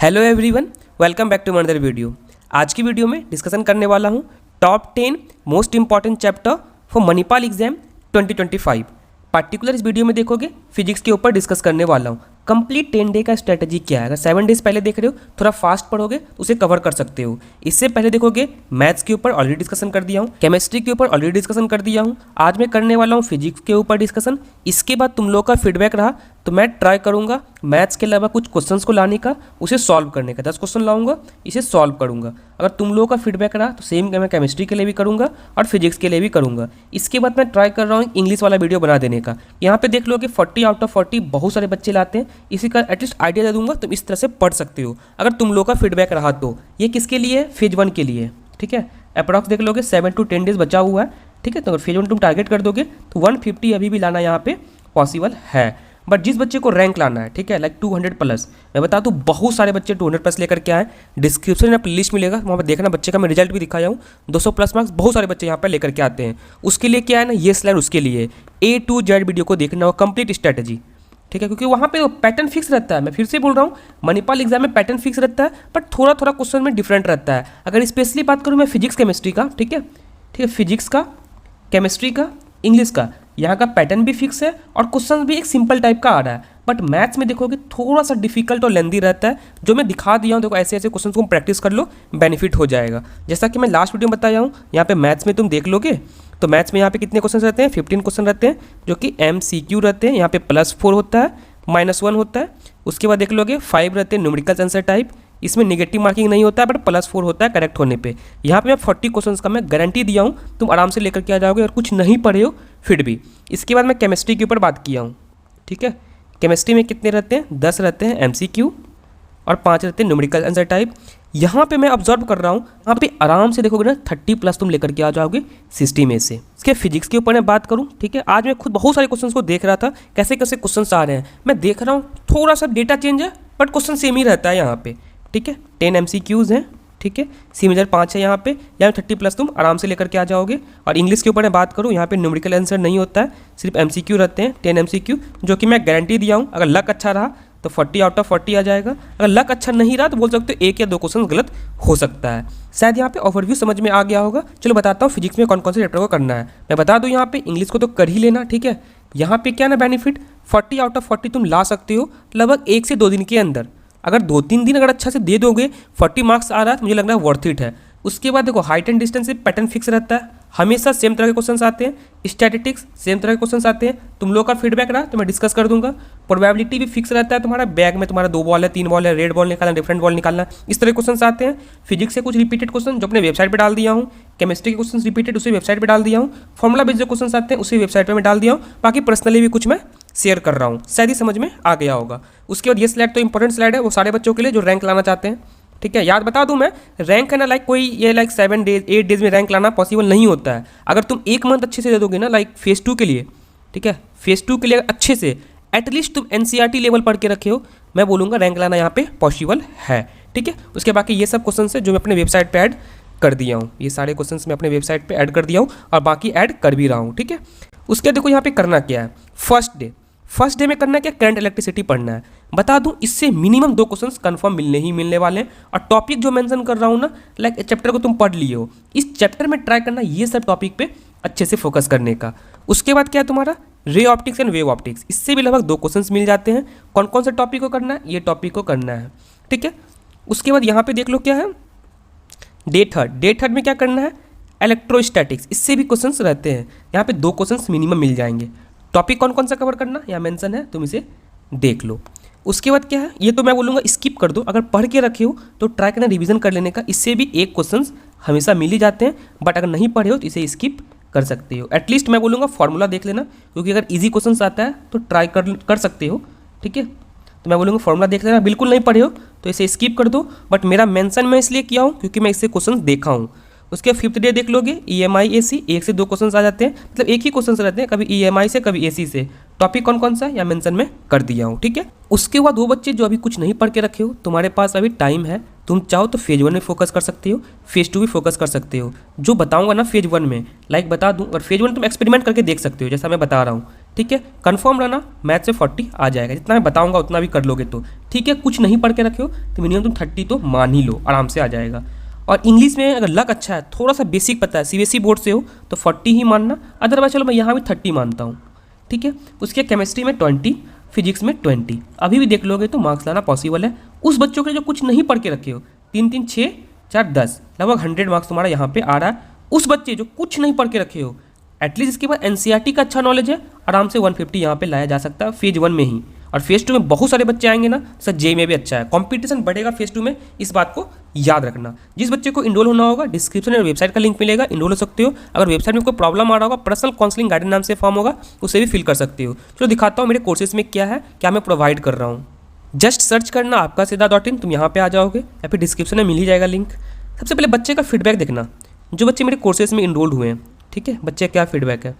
Hello everyone, welcome back to another video. आज की video में डिस्कशन करने वाला हूँ top 10 most important chapter for Manipal exam 2025। Particular इस वीडियो में देखोगे फिजिक्स के ऊपर डिस्कस करने वाला हूँ। कंप्लीट 10 डे का स्ट्रेटजी क्या है। अगर 7 डेज पहले देख रहे हो, थोड़ा फास्ट पढ़ोगे तो उसे कवर कर सकते हो। इससे पहले देखोगे मैथ्स के ऊपर ऑलरेडी डिस्कशन कर दिया हूँ, केमिस्ट्री के ऊपर ऑलरेडी डिस्कशन कर दिया हूँ। आज मैं करने वाला हूँ फिजिक्स के ऊपर डिस्कशन। इसके बाद तुम लोग का फीडबैक रहा तो मैं ट्राई करूँगा मैथ्स के अलावा कुछ क्वेश्चंस को लाने का, उसे सॉल्व करने का। 10 क्वेश्चन लाऊंगा, इसे सॉल्व करूँगा। अगर तुम लोगों का फीडबैक रहा तो सेम मैं केमिस्ट्री के लिए भी करूँगा और फिजिक्स के लिए भी करूँगा। इसके बाद मैं ट्राई कर रहा हूँ इंग्लिश वाला वीडियो बना देने का। यहाँ पे देख लो कि 40 आउट ऑफ 40 बहुत सारे बच्चे लाते हैं। इसी का एटलीस्ट आइडिया दे दूंगा, तुम इस तरह से पढ़ सकते हो अगर तुम लोग का फीडबैक रहा तो। ये किसके लिए है? फेज 1 के लिए, ठीक है। अप्रॉक्स देख लोगे 7 to 10 डेज बचा हुआ है, ठीक है। तो अगर फेज 1 तुम टारगेट कर दोगे तो 150 अभी भी लाना यहाँ पे पॉसिबल है। बट जिस बच्चे को रैंक लाना है, ठीक है, लाइक 200 प्लस, मैं बता दूँ बहुत सारे बच्चे 200 प्लस लेकर के आए। डिस्क्रिप्शन में लिस्ट मिलेगा, वहाँ पर देखना बच्चे का मैं रिजल्ट भी दिखाया हूँ। 200 प्लस मार्क्स बहुत सारे बच्चे यहाँ पर लेकर के आते हैं। उसके लिए क्या है ना, ये स्लाइड उसके लिए A to Z वीडियो को देखना हो, कंप्लीट स्ट्रैटेजी, ठीक है। क्योंकि वहाँ पे पैटर्न फिक्स रहता है। मैं फिर से बोल रहा हूँ, मणिपाल एग्जाम में पैटर्न फिक्स रहता है, बट थोड़ा थोड़ा क्वेश्चन में डिफरेंट रहता है। अगर स्पेशली बात करूँ मैं फिजिक्स केमिस्ट्री का, ठीक है, फिजिक्स का, केमिस्ट्री का, इंग्लिश का, यहाँ का पैटर्न भी फिक्स है और क्वेश्चन भी एक सिंपल टाइप का आ रहा है। बट मैथ्स में देखोगे थोड़ा सा डिफिकल्ट और लेंदी रहता है, जो मैं दिखा दिया हूँ। देखो ऐसे ऐसे क्वेश्चन को प्रैक्टिस कर लो, बेनिफिट हो जाएगा। जैसा कि मैं लास्ट वीडियो में बताया हूँ, यहाँ पे मैथ्स में तुम देख लोगे तो मैथ्स में यहाँ पे कितने क्वेश्चन रहते हैं? 15 क्वेश्चन रहते हैं, जो कि MCQ रहते हैं। यहाँ पे +4 होता है, -1 होता है। उसके बाद देख लोगे 5 रहते हैं न्यूमेरिकल आंसर टाइप। इसमें नेगेटिव मार्किंग नहीं होता है, बट +4 होता है करेक्ट होने पे। यहाँ पे मैं 40 क्वेश्चंस का मैं गारंटी दिया हूँ, तुम आराम से लेकर के आ जाओगे और कुछ नहीं पढ़े हो फिर भी। इसके बाद मैं केमिस्ट्री के ऊपर बात किया हूँ, ठीक है। केमिस्ट्री में कितने रहते हैं? 10 रहते हैं MCQ और 5 रहते हैं न्यूमेरिकल आंसर टाइप। यहाँ पे मैं ऑब्जर्व कर रहा हूँ, यहाँ पे आराम से देखोगे ना 30 प्लस तुम लेकर के आ जाओगे 60 में से। इसके फिजिक्स के ऊपर मैं बात करूँ, ठीक है, आज मैं खुद बहुत सारे क्वेश्चंस को देख रहा था, कैसे कैसे क्वेश्चंस आ रहे हैं। मैं देख रहा हूँ थोड़ा सा डेटा चेंज है, बट क्वेश्चन सेम ही रहता है यहाँ पे, ठीक है। 10 MCQs हैं, ठीक है। सी मेजर 5 है यहाँ पे 30 प्लस तुम आराम से लेकर के आ जाओगे। और इंग्लिश के ऊपर मैं बात करूँ, यहाँ पे न्यूमेरिकल आंसर नहीं होता है, सिर्फ MCQ रहते हैं 10 MCQ, जो कि मैं गारंटी दिया हूँ। अगर लक अच्छा रहा तो 40 आउट ऑफ 40 आ जाएगा। अगर लक अच्छा नहीं रहा तो बोल सकते हो 1 या 2 क्वेश्चन गलत हो सकता है। शायद यहाँ पे ओवरव्यू समझ में आ गया होगा। चलो बताता हूँ फिजिक्स में कौन कौन से चैप्टर को करना है। मैं बता दूँ, यहाँ पे इंग्लिश को तो कर ही लेना, ठीक है। यहाँ पे क्या ना बेनिफिट, 40 आउट ऑफ 40 तुम ला सकते हो लगभग 1 से 2 दिन के अंदर। अगर 2-3 दिन अगर अच्छा से दे दोगे, 40 मार्क्स आ रहा है तो मुझे लग रहा है वर्थ इट है। उसके बाद देखो हाइट एंड डिस्टेंस से पैटर्न फिक्स रहता है, हमेशा सेम तरह के क्वेश्चंस आते हैं। स्टैटिस्टिक्स सेम तरह के क्वेश्चंस आते हैं। तुम लोग का फीडबैक रहा तो मैं डिस्कस कर दूंगा। प्रोबेबिलिटी भी फिक्स रहता है तुम्हारा, बैग में तुम्हारा 2 बॉल है, 3 बॉल है, रेड बॉल निकालना, डिफरेंट बॉल निकालना, इस तरह के क्वेश्चंस आते हैं। फिजिक्स से कुछ रिपीटेड क्वेश्चन जो अपने वेबसाइट पर डाल दिया हूँ। केमिस्ट्री के क्वेश्चन रिपीटेड उसे वेबसाइट पर डाल दिया हूँ। फॉर्मुला बेस्ड जो क्वेश्चन आते हैं उसे वेबसाइट पर मैं डाल दिया हूँ। बाकी पर्सनली भी कुछ मैं शेयर कर रहा हूँ, शायद ही समझ में आ गया होगा। उसके बाद ये स्लाइड तो इंपॉर्टेंट स्लाइड है, वो सारे बच्चों के लिए जो रैंक लाना चाहते हैं, ठीक है। याद बता दूं मैं, रैंक है ना लाइक कोई ये लाइक 7 डेज 8 डेज में रैंक लाना पॉसिबल नहीं होता है। अगर तुम 1 मंथ अच्छे से दे दोगे ना, लाइक फेज 2 के लिए, ठीक है, फेज 2 के लिए अच्छे से एटलीस्ट तुम NCERT लेवल पढ़ के रखे हो, मैं बोलूँगा रैंक लाना यहाँ पे पॉसिबल है, ठीक है। उसके बाकी ये सब क्वेश्चन है जो मैं अपने वेबसाइट पर ऐड कर दिया हूँ। ये सारे क्वेश्चन मैं अपने वेबसाइट पर ऐड कर दिया हूँ और बाकी ऐड कर भी रहा हूँ, ठीक है। उसके देखो यहाँ पे करना क्या है। फर्स्ट डे में करना क्या, करंट इलेक्ट्रिसिटी पढ़ना है। बता दूं इससे मिनिमम 2 क्वेश्चंस कंफर्म मिलने ही मिलने वाले हैं। और टॉपिक जो मेंशन कर रहा हूं ना, लाइक चैप्टर को तुम पढ़ लिए हो, इस चैप्टर में ट्राई करना ये सब टॉपिक पे अच्छे से फोकस करने का। उसके बाद क्या है तुम्हारा, ray optics and wave optics, इससे भी लगभग 2 क्वेश्चंस मिल जाते हैं। कौन कौन से टॉपिक को करना है, ये टॉपिक को करना है, ठीक है। उसके बाद यहाँ पे देख लो क्या है, डे थर्ड में क्या करना है, इलेक्ट्रोस्टैटिक्स, इससे भी क्वेश्चंस रहते हैं। यहाँ पे 2 क्वेश्चंस मिनिमम मिल जाएंगे। टॉपिक कौन कौन सा कवर करना यहाँ मेंशन है, तुम इसे देख लो। उसके बाद क्या है, ये तो मैं बोलूँगा स्किप कर दो। अगर पढ़ के रखे हो तो ट्राई करना रिवीजन कर लेने का, इससे भी 1 क्वेश्चंस हमेशा मिल ही जाते हैं। बट अगर नहीं पढ़े हो तो इसे स्किप कर सकते हो। एटलीस्ट मैं बोलूँगा फॉर्मूला देख लेना, क्योंकि अगर ईजी क्वेश्चंस आता है तो ट्राई कर सकते हो, ठीक है। तो मैं बोलूँगा फॉर्मूला देख लेना। बिल्कुल नहीं पढ़े हो तो इसे स्किप कर दो, बट मेरा मेंशन मैं इसलिए किया हूँ क्योंकि मैं इससे क्वेश्चन देखा हूँ। उसके 5th डे देख लोगे EMI AC, 1 से 2 क्वेश्चंस आ जाते हैं, मतलब एक ही क्वेश्चंस रहते हैं, कभी EMI से कभी AC से। टॉपिक कौन कौन सा है या मेंशन में कर दिया हूँ, ठीक है। उसके बाद वो बच्चे जो अभी कुछ नहीं पढ़ के रखे हो, तुम्हारे पास अभी टाइम है, तुम चाहो तो फेज 1 में फोकस कर सकते हो, फेज 2 भी फोकस कर सकते हो। जो बताऊंगा ना फेज 1 में, लाइक बता दूं, और फेज 1 तुम एक्सपेरिमेंट करके देख सकते हो जैसा मैं बता रहा हूँ, ठीक है। कंफर्म रहना मैथ से 40 आ जाएगा, जितना मैं बताऊंगा उतना भी कर लोगे तो, ठीक है, कुछ नहीं पढ़ के रखे हो तो मिनिमम तुम 30 तो मान ही लो, आराम से आ जाएगा। और इंग्लिश में अगर लक अच्छा है, थोड़ा सा बेसिक पता है, सीबीएसई बोर्ड से हो तो 40 ही मानना, अदरवाइज चलो मैं यहाँ भी 30 मानता हूँ, ठीक है। उसके केमिस्ट्री में 20, फिजिक्स में 20, अभी भी देख लोगे तो मार्क्स लाना पॉसिबल है। उस बच्चों के जो कुछ नहीं पढ़ के रखे हो, 3 3 6 4 10, लगभग 100 मार्क्स तुम्हारा यहाँ पे आ रहा है। उस बच्चे जो कुछ नहीं पढ़ के रखे हो, एटलीस्ट इसके बाद एनसीईआरटी का अच्छा नॉलेज है, आराम से 150 यहाँ पे लाया जा सकता है फेज 1 में ही। और फेज 2 में बहुत सारे बच्चे आएंगे ना सर, जे में भी अच्छा है, कंपटीशन बढ़ेगा फेज 2 में, इस बात को याद रखना। जिस बच्चे को इनरोल होना होगा, डिस्क्रिप्शन में वेबसाइट का लिंक मिलेगा, इनरोल हो सकते हो। अगर वेबसाइट में कोई प्रॉब्लम आ रहा होगा, पर्सनल काउंसलिंग गाइडेंस नाम से फॉर्म होगा, उसे भी फिल कर सकते हो। चलो दिखाता हूँ मेरे कोर्सेज में क्या है, क्या मैं प्रोवाइड कर रहा हूँ। जस्ट सर्च करना आपका सीधा.in, तुम यहाँ पे आ जाओगे या फिर डिस्क्रिप्शन में मिल ही जाएगा लिंक। सबसे पहले बच्चे का फीडबैक देखना, जो बच्चे मेरे कोर्सेज में इनरोल्ड हुए हैं, ठीक है, बच्चे क्या फीडबैक है,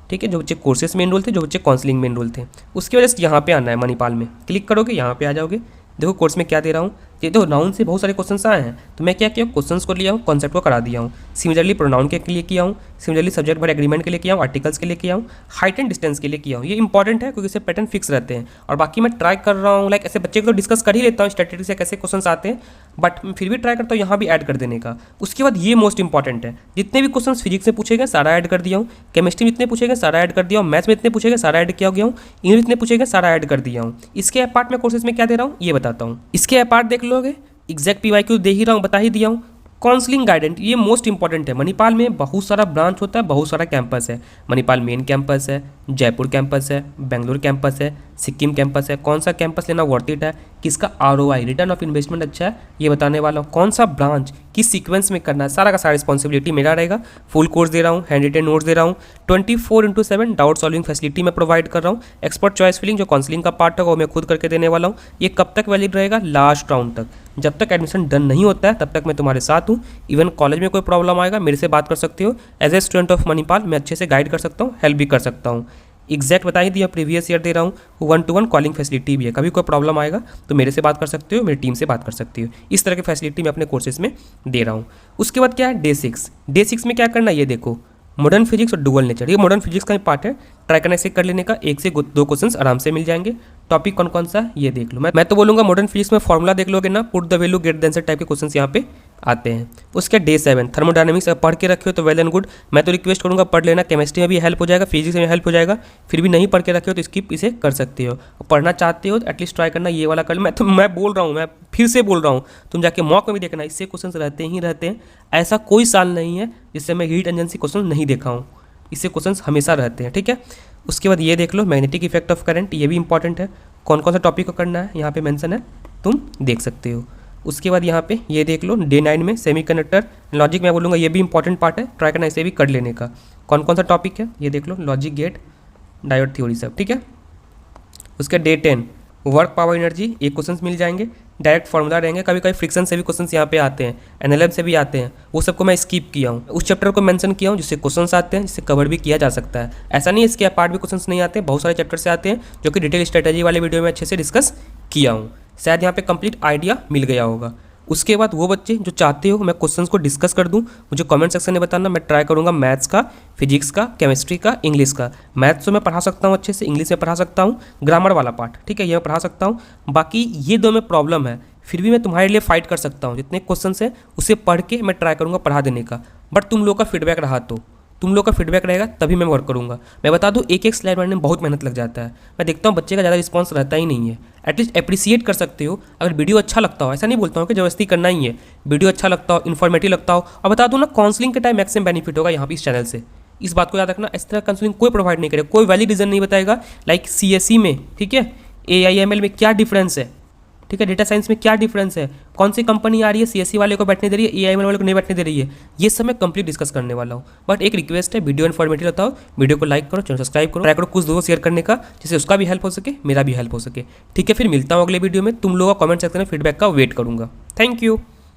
ठीक है, जो बच्चे कोर्सेज में इनरोल थे, जो बच्चे काउंसलिंग में इनरोल थे। उसकी वजह से यहाँ पे आना है, मणिपाल में क्लिक करोगे, यहाँ पे आ जाओगे। देखो कोर्स में क्या दे रहा हूँ, ये तो नाउन से बहुत सारे क्वेश्चंस आए हैं, तो मैं क्या किया, क्वेश्चंस को लिया हूँ, कॉन्सेप्ट को करा दिया हूँ। सिमिलरली प्रोनाउन के लिए किया हूँ, सिमिलरली सब्जेक्ट वर्ब एग्रीमेंट के लिए किया हूँ, आर्टिकल्स के लिए किया हूँ, हाइट एंड डिस्टेंस के लिए किया हूँ। ये इंपॉर्टेंट है क्योंकि इससे पैटर्न फिक्स रहते हैं। और बाकी मैं ट्राई कर रहा हूँ, लाइक ऐसे बच्चे को तो डिस्कस कर ही लेता हूँ स्टैटिस्टिक्स से कैसे क्वेश्चन आते हैं, बट फिर भी ट्राई करता हूँ यहाँ भी ऐड कर देने का। उसके बाद ये मोस्ट इंपॉर्टेंट है, जितने भी क्वेश्चन फिजिक्स में पूछेगा सारा ऐड कर दिया हूँ, केमिस्ट्री में इतने पूछेगा सारा ऐड कर दिया हूँ, मैथ्स में इतने पूछेगा सारा ऐड किया गया हूँ, इंग्लिश में इतने पूछेगा सारा ऐड कर दिया हूँ। इसके अपार्ट में कोर्सेज में क्या दे रहा हूँ ये बताता हूँ। इसके अपार्ट देख लोगे, एग्जैक्ट PYQ दे ही रहा हूँ, बता ही दिया हूँ। काउंसलिंग गाइडेंस ये मोस्ट इंपॉर्टेंट है। मणिपाल में बहुत सारा ब्रांच होता है, बहुत सारा कैंपस है। मणिपाल मेन कैंपस है, जयपुर कैंपस है, बेंगलुरु कैंपस है, सिक्किम कैंपस है। कौन सा कैंपस लेना वर्थ इट है, किसका ROI रिटर्न ऑफ इन्वेस्टमेंट अच्छा है, ये बताने वाला हूँ। कौन सा ब्रांच किस सीक्वेंस में करना है, सारा का सारा रिस्पॉन्सिबिलिटी मेरा रहेगा। फुल कोर्स दे रहा हूँ, हैंड रिटेन नोट्स दे रहा हूँ, 24/7 डाउट सॉल्विंग फैसिलिटी मैं प्रोवाइड कर रहा हूँ। एक्सपर्ट चॉइस फिलिंग जो काउंसलिंग का पार्ट होगा वो मैं खुद करके देने वाला हूँ। ये कब तक वैलिड रहेगा, लास्ट राउंड तक, जब तक एडमिशन डन नहीं होता है तब तक मैं तुम्हारे साथ हूँ। इवन कॉलेज में कोई प्रॉब्लम आएगा मेरे से बात कर सकते हो। As a student of Manipal मैं अच्छे से गाइड कर सकता हूँ, हेल्प भी कर सकता हूँ। एग्जैक्ट बता ही दिया, प्रीवियस ईयर दे रहा हूँ, 1-to-1 कॉलिंग फैसिलिटी भी है। कभी कोई प्रॉब्लम आएगा तो मेरे से बात कर सकते हो, मेरी टीम से बात कर सकते हो। इस तरह की फैसिलिटी मैं अपने कोर्सेज में दे रहा हूँ। उसके बाद क्या है, डे 6 में क्या करना है ये देखो, मॉडर्न फिजिक्स और डुअल नेचर, ये मॉडर्न फिजिक्स का ही पार्ट है। ट्राई करना इसे कर लेने का, 1 से 2 क्वेश्चंस आराम से मिल जाएंगे। टॉपिक कौन कौन सा ये देख लो। मैं तो बोलूँगा मॉडर्न फिजिक्स में फॉर्मूला देख लोगे ना, put the value get the answer type के क्वेश्चंस यहाँ पे आते हैं। उसके डे 7 थर्मोडायनेमिक्स पढ़ के रखे हो तो वेल एंड गुड, मैं तो रिक्वेस्ट करूँगा पढ़ लेना। केमिस्ट्री में भी हेल्प हो जाएगा, फिजिक्स में हेल्प हो जाएगा। फिर भी नहीं पढ़ के रखे हो तो स्किप इसे कर सकते हो। पढ़ना चाहते हो तो एटलीस्ट ट्राई करना ये वाला कर। मैं बोल रहा हूँ, मैं फिर से बोल रहा हूँ, तुम जाके मॉक में भी देखना, इससे क्वेश्चन रहते ही रहते हैं। ऐसा कोई साल नहीं है जिससे मैं हीट इंजन से क्वेश्चन नहीं देखा हूँ, इससे क्वेश्चंस हमेशा रहते हैं, ठीक है। उसके बाद ये देख लो, मैग्नेटिक इफेक्ट ऑफ करंट, ये भी इंपॉर्टेंट है। कौन कौन सा टॉपिक को करना है यहाँ पे मेंशन है, तुम देख सकते हो। उसके बाद यहाँ पे ये देख लो, डे 9 में सेमीकंडक्टर लॉजिक मैं बोलूँगा ये भी इंपॉर्टेंट पार्ट है, ट्राई करना इसे भी कर लेने का। कौन कौन सा टॉपिक है ये देख लो, लॉजिक गेट डायोड थ्योरी सब, ठीक है। उसके डे 10 वर्क पावर एनर्जी, ये क्वेश्चंस मिल जाएंगे, डायरेक्ट फॉर्मूला रहेंगे। कभी कभी फ्रिक्शन से भी क्वेश्चंस यहाँ पे आते हैं, एनएलएम से भी आते हैं, वो सबको मैं स्किप किया हूँ। उस चैप्टर को मेंशन किया हूँ जिससे क्वेश्चंस आते हैं, जिससे कवर भी किया जा सकता है। ऐसा नहीं है इसके अपार्ट भी क्वेश्चंस नहीं आते, बहुत सारे चैप्टर से आते हैं जो कि डिटेल स्ट्रेटेजी वाले वीडियो में अच्छे से डिस्कस किया हूँ। शायद यहाँ पे कंप्लीट आइडिया मिल गया होगा। उसके बाद वो बच्चे जो चाहते हो मैं क्वेश्चंस को डिस्कस कर दूं, मुझे कमेंट सेक्शन में बताना। मैं ट्राई करूंगा मैथ्स का, फिजिक्स का, केमिस्ट्री का, इंग्लिश का। मैथ्स तो मैं पढ़ा सकता हूं अच्छे से, इंग्लिश में पढ़ा सकता हूं, ग्रामर वाला पार्ट, ठीक है, ये मैं पढ़ा सकता हूं। बाकी ये 2 में प्रॉब्लम है, फिर भी मैं तुम्हारे लिए फाइट कर सकता हूँ। जितने क्वेश्चन हैं उसे पढ़ के मैं ट्राई करूँगा पढ़ा देने का। बट तुम लोग का फीडबैक रहा तो, तुम लोग का फीडबैक रहेगा तभी मैं वर्क करूँगा। मैं बता दूँ एक स्लाइड बनाने में बहुत मेहनत लग जाता है। मैं देखता हूँ बच्चे का ज़्यादा रिस्पॉन्स रहता ही नहीं है। एटलीस्ट अप्रिसिएट कर सकते हो अगर वीडियो अच्छा लगता हो। ऐसा नहीं बोलता हूँ कि जबरदस्ती करना ही है, वीडियो अच्छा लगता हो, इन्फॉर्मेटिव लगता हो। और बता दूँ ना, काउंसलिंग के टाइम मैक्सिमम बेनिफिट होगा यहाँ पे इस चैनल से। इस बात को याद रखना, इस तरह काउंसलिंग कोई प्रोवाइड नहीं करेगा, कोई वैलिड रीज़न नहीं बताएगा। लाइक CSE में, ठीक है, AIML में क्या डिफरेंस है, ठीक है, डेटा साइंस में क्या डिफरेंस है, कौन सी कंपनी आ रही है CSE वाले को बैठने दे रही है, AIML वाले को नहीं बैठने दे रही है, ये सब मैं कंप्लीट डिस्कस करने वाला हूँ। बट एक रिक्वेस्ट है, वीडियो इन्फॉर्मेटिव लगता हो वीडियो को लाइक करो, चैनल सब्सक्राइब करो, ट्राई करो कुछ दोस्तों शेयर करने का, जिससे उसका भी हेल्प हो सके, मेरा भी हेल्प हो सके, ठीक है। फिर मिलता हूँ अगले वीडियो में। तुम लोगों का कमेंट सेक्शन में फीडबैक का वेट करूँगा। Thank you.